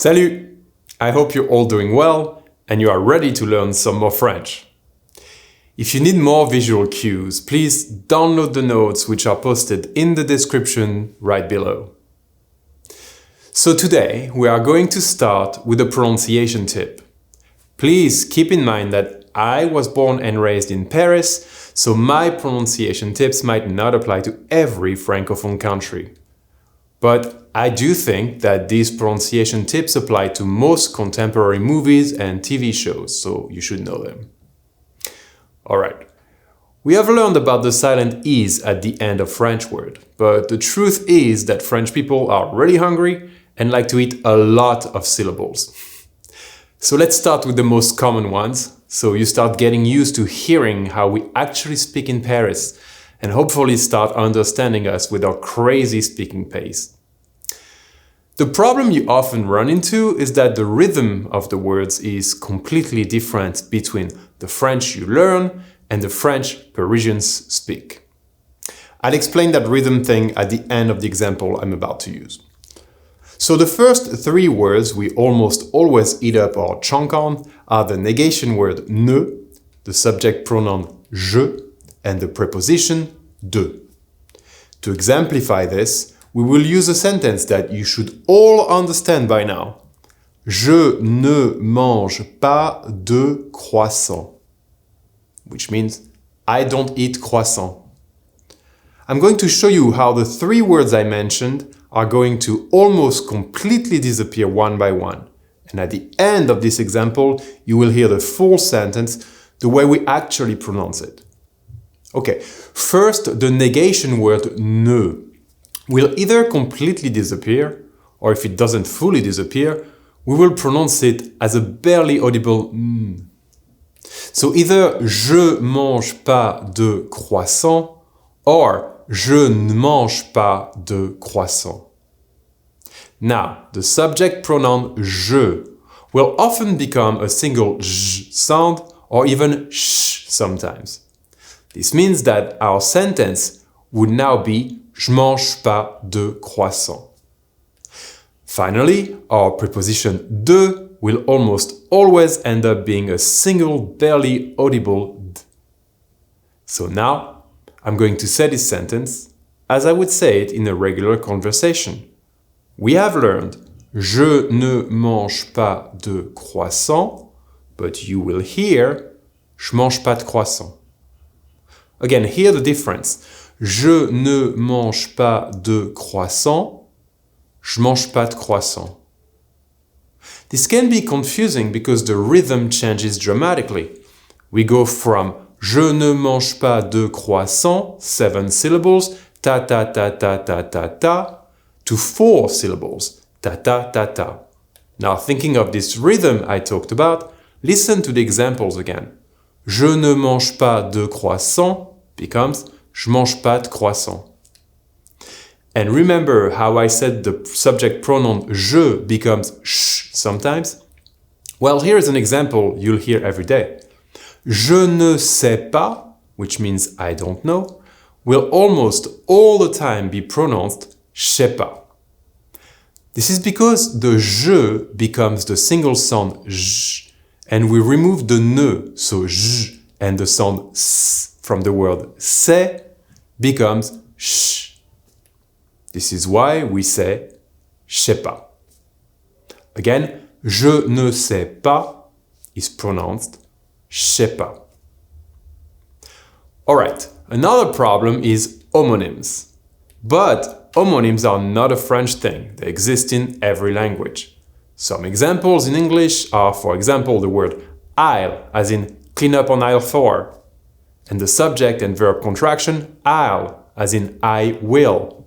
Salut! I hope you're all doing well and you are ready to learn some more French. If you need more visual cues, please download the notes which are posted in the description right below. So today we are going to start with a pronunciation tip. Please keep in mind that I was born and raised in Paris, so my pronunciation tips might not apply to every Francophone country. But I do think that these pronunciation tips apply to most contemporary movies and TV shows, so you should know them. Alright, we have learned about the silent E's at the end of French word, but the truth is that French people are really hungry and like to eat a lot of syllables. So let's start with the most common ones, so you start getting used to hearing how we actually speak in Paris, and hopefully start understanding us with our crazy speaking pace. The problem you often run into is that the rhythm of the words is completely different between the French you learn and the French Parisians speak. I'll explain that rhythm thing at the end of the example I'm about to use. So the first three words we almost always eat up or chunk on are the negation word ne, the subject pronoun je, and the preposition de. To exemplify this, we will use a sentence that you should all understand by now. Je ne mange pas de croissant. Which means, I don't eat croissant. I'm going to show you how the three words I mentioned are going to almost completely disappear one by one. And at the end of this example, you will hear the full sentence the way we actually pronounce it. Okay, first the negation word ne will either completely disappear, or if it doesn't fully disappear, we will pronounce it as a barely audible mm. So either je mange pas de croissant or je ne mange pas de croissant. Now, the subject pronoun je will often become a single j sound or even sh sometimes. This means that our sentence would now be je mange pas de croissant. Finally, our preposition de will almost always end up being a single, barely audible d. So now, I'm going to say this sentence as I would say it in a regular conversation. We have learned je ne mange pas de croissant, but you will hear je mange pas de croissant. Again, hear the difference. Je ne mange pas de croissant. Je mange pas de croissant. This can be confusing because the rhythm changes dramatically. We go from je ne mange pas de croissant, 7 syllables, ta ta ta ta ta ta ta, to 4 syllables, ta ta ta ta. Now thinking of this rhythm I talked about, listen to the examples again. Je ne mange pas de croissant becomes je mange pas de croissant. And remember how I said the subject pronoun je becomes sh sometimes? Well, here's an example you'll hear every day. Je ne sais pas, which means I don't know, will almost all the time be pronounced je sais pas. This is because the je becomes the single sound j, and we remove the ne, so j, and the sound s from the word c'est becomes sh. This is why we say je sais pas. Again, je ne sais pas is pronounced je sais pas. Alright, another problem is homonyms. But homonyms are not a French thing. They exist in every language. Some examples in English are, for example, the word I'll, as in clean up on aisle 4, and the subject and verb contraction I'll, as in I will.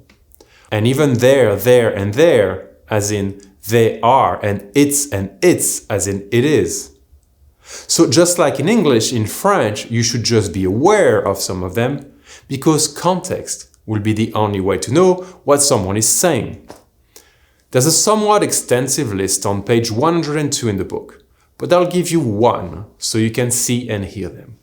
And even there, and there, as in they are, and it's, as in it is. So just like in English, in French, you should just be aware of some of them, because context will be the only way to know what someone is saying. There's a somewhat extensive list on page 102 in the book, but I'll give you one so you can see and hear them.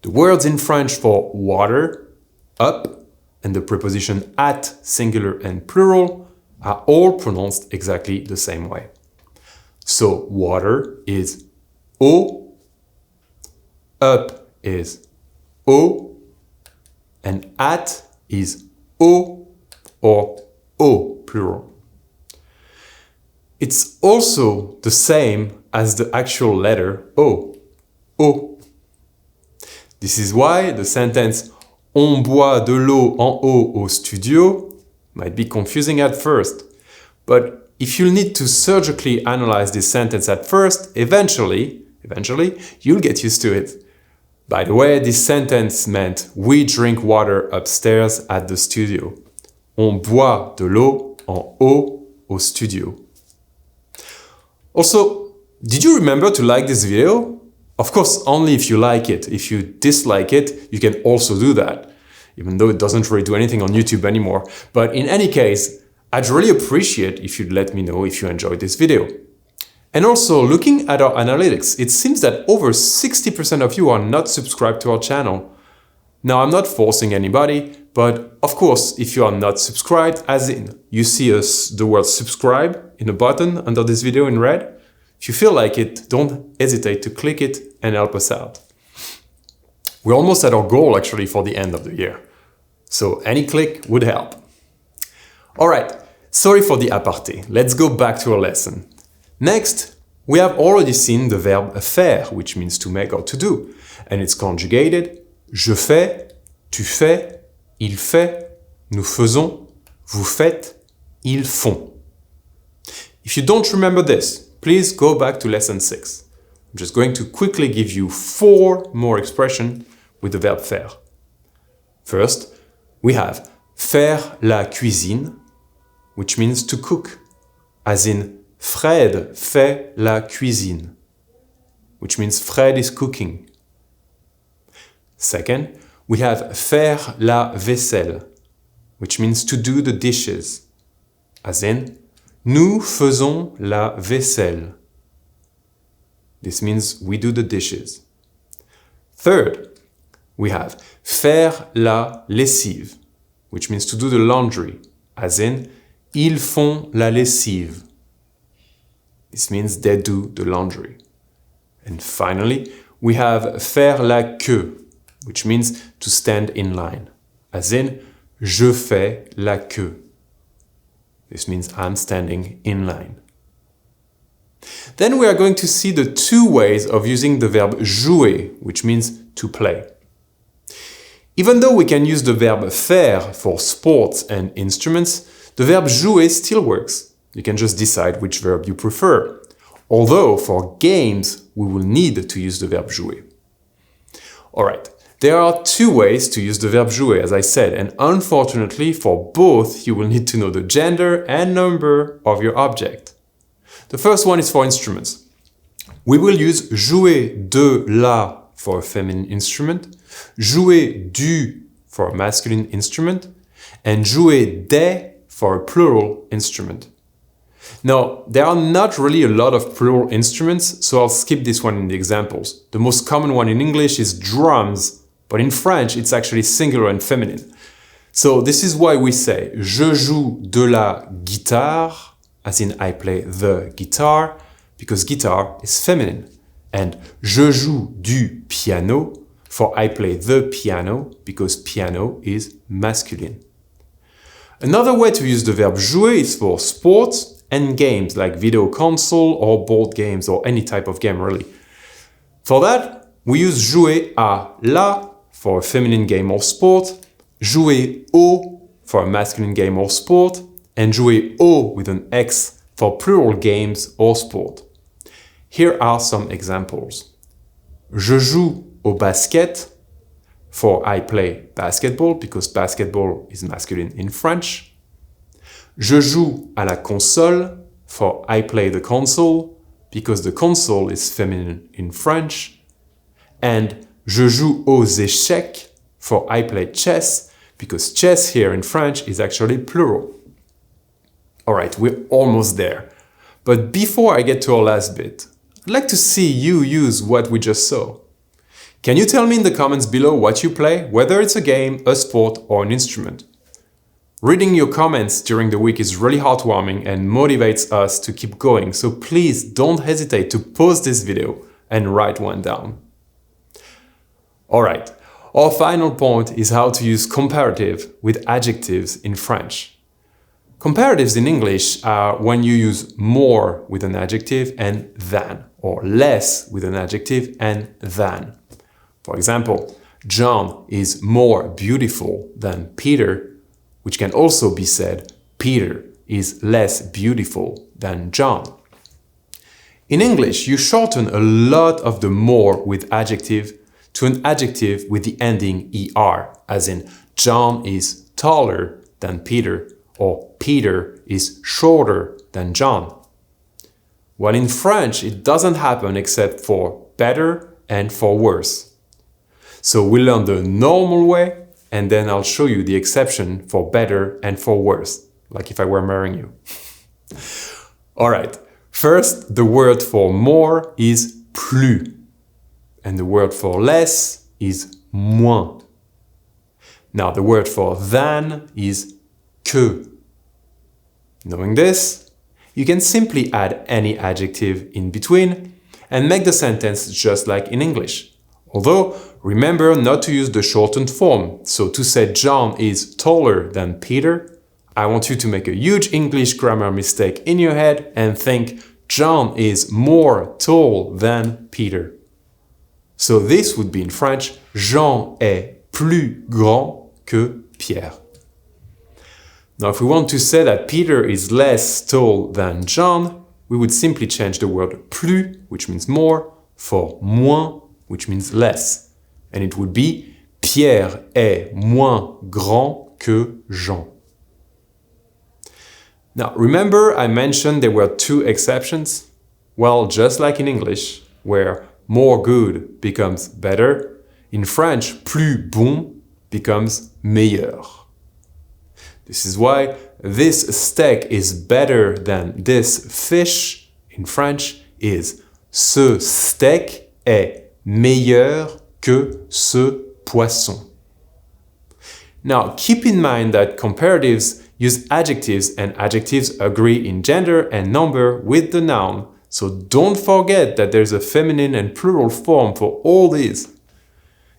The words in French for water, up, and the preposition at, singular and plural, are all pronounced exactly the same way. So water is eau, up is o, and at is o or o plural. It's also the same as the actual letter O, O. This is why the sentence On boit de l'eau en eau au studio might be confusing at first. But if you need to surgically analyze this sentence at first, eventually, you'll get used to it. By the way, this sentence meant we drink water upstairs at the studio. On boit de l'eau en eau au studio. Also, did you remember to like this video? Of course, only if you like it. If you dislike it, you can also do that, even though it doesn't really do anything on YouTube anymore. But in any case, I'd really appreciate if you'd let me know if you enjoyed this video. And also, looking at our analytics, it seems that over 60% of you are not subscribed to our channel. Now, I'm not forcing anybody, but of course, if you are not subscribed, as in you see the word subscribe in a button under this video in red, if you feel like it, don't hesitate to click it and help us out. We're almost at our goal actually for the end of the year. So any click would help. All right, sorry for the aparté. Let's go back to our lesson. Next, we have already seen the verb faire, which means to make or to do. And it's conjugated je fais, tu fais, il fait, nous faisons, vous faites, ils font. If you don't remember this, please go back to lesson 6. I'm just going to quickly give you 4 more expressions with the verb faire. First, we have faire la cuisine, which means to cook, as in Fred fait la cuisine, which means Fred is cooking. Second, we have faire la vaisselle, which means to do the dishes, as in nous faisons la vaisselle. This means we do the dishes. Third, we have faire la lessive, which means to do the laundry, as in ils font la lessive. This means they do the laundry. And finally, we have faire la queue, which means to stand in line, as in je fais la queue. This means I'm standing in line. Then we are going to see the 2 ways of using the verb jouer, which means to play. Even though we can use the verb faire for sports and instruments, the verb jouer still works. You can just decide which verb you prefer. Although for games, we will need to use the verb jouer. Alright, there are 2 ways to use the verb jouer, as I said, and unfortunately for both, you will need to know the gender and number of your object. The first one is for instruments. We will use jouer de la for a feminine instrument, jouer du for a masculine instrument, and jouer des for a plural instrument. Now, there are not really a lot of plural instruments, so I'll skip this one in the examples. The most common one in English is drums, but in French it's actually singular and feminine. So this is why we say je joue de la guitare, as in I play the guitar, because guitar is feminine. And je joue du piano, for I play the piano, because piano is masculine. Another way to use the verb jouer is for sports and games like video console or board games or any type of game really. For that, we use jouer à la for a feminine game or sport, jouer au for a masculine game or sport, and jouer au with an X for plural games or sport. Here are some examples. Je joue au basket, for I play basketball because basketball is masculine in French. Je joue à la console, for I play the console because the console is feminine in French. And je joue aux échecs, for I play chess because chess here in French is actually plural. Alright, we're almost there. But before I get to our last bit, I'd like to see you use what we just saw. Can you tell me in the comments below what you play, whether it's a game, a sport, or an instrument? Reading your comments during the week is really heartwarming and motivates us to keep going, so please don't hesitate to pause this video and write one down. Alright, our final point is how to use comparative with adjectives in French. Comparatives in English are when you use more with an adjective and than, or less with an adjective and than. For example, John is more beautiful than Peter, which can also be said, Peter is less beautiful than John. In English, you shorten a lot of the more with adjective to an adjective with the ending er, as in John is taller than Peter, or Peter is shorter than John. While in French, it doesn't happen except for better and for worse. So we learn the normal way, and then I'll show you the exception for better and for worse, like if I were marrying you. Alright, first, the word for more is plus, and the word for less is moins. Now, the word for than is que. Knowing this, you can simply add any adjective in between and make the sentence just like in English. Although, remember not to use the shortened form. So to say John is taller than Peter, I want you to make a huge English grammar mistake in your head and think John is more tall than Peter. So this would be in French, Jean est plus grand que Pierre. Now, if we want to say that Peter is less tall than John, we would simply change the word plus, which means more, for moins, which means less. And it would be Pierre est moins grand que Jean. Now, remember I mentioned there were two exceptions? Well, just like in English, where more good becomes better, in French, plus bon becomes meilleur. This is why this steak is better than this fish in French is ce steak est meilleur que ce poisson. Now, keep in mind that comparatives use adjectives and adjectives agree in gender and number with the noun. So don't forget that there's a feminine and plural form for all these.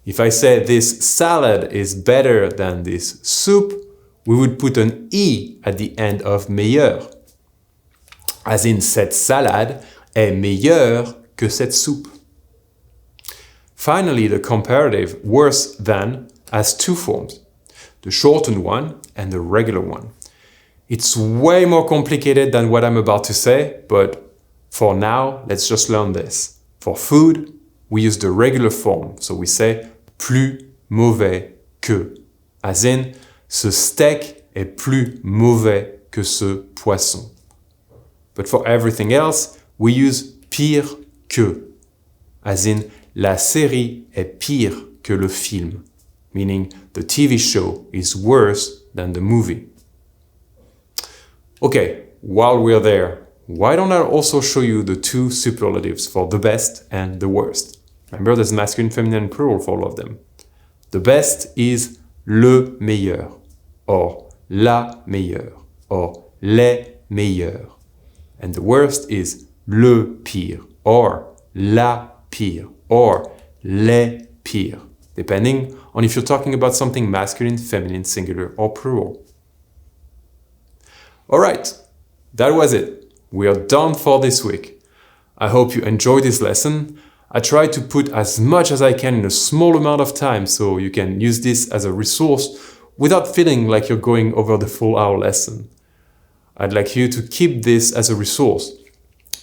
If I say this salad is better than this soup, we would put an E at the end of meilleur. As in, cette salade est meilleure que cette soupe. Finally, the comparative worse than has two forms, the shortened one and the regular one. It's way more complicated than what I'm about to say, but for now, let's just learn this. For food, we use the regular form, so we say plus mauvais que, as in, ce steak est plus mauvais que ce poisson. But for everything else, we use pire que, as in, la série est pire que le film, meaning the TV show is worse than the movie. Okay, while we're there, why don't I also show you the two superlatives for the best and the worst? Remember, there's masculine, feminine, and plural for all of them. The best is le meilleur, or la meilleure, or les meilleurs. And the worst is le pire, or la pire, or les pires, depending on if you're talking about something masculine, feminine, singular, or plural. Alright, that was it. We are done for this week. I hope you enjoyed this lesson. I try to put as much as I can in a small amount of time so you can use this as a resource without feeling like you're going over the full hour lesson. I'd like you to keep this as a resource.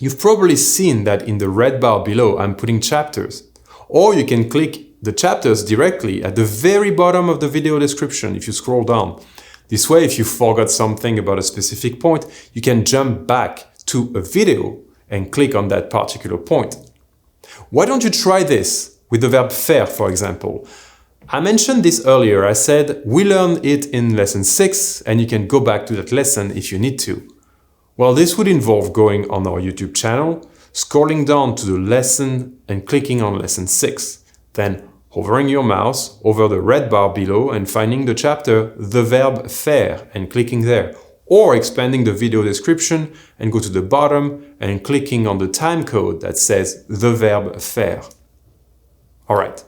You've probably seen that in the red bar below I'm putting chapters. Or you can click the chapters directly at the very bottom of the video description if you scroll down. This way, if you forgot something about a specific point, you can jump back to a video and click on that particular point. Why don't you try this with the verb faire, for example? I mentioned this earlier. I said we learned it in lesson 6 and you can go back to that lesson if you need to. Well, this would involve going on our YouTube channel, scrolling down to the lesson and clicking on lesson 6, then hovering your mouse over the red bar below and finding the chapter The Verb FAIRE and clicking there, or expanding the video description and go to the bottom and clicking on the time code that says The Verb FAIRE. Alright,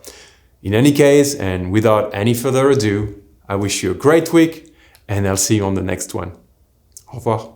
in any case, and without any further ado, I wish you a great week and I'll see you on the next one. Au revoir.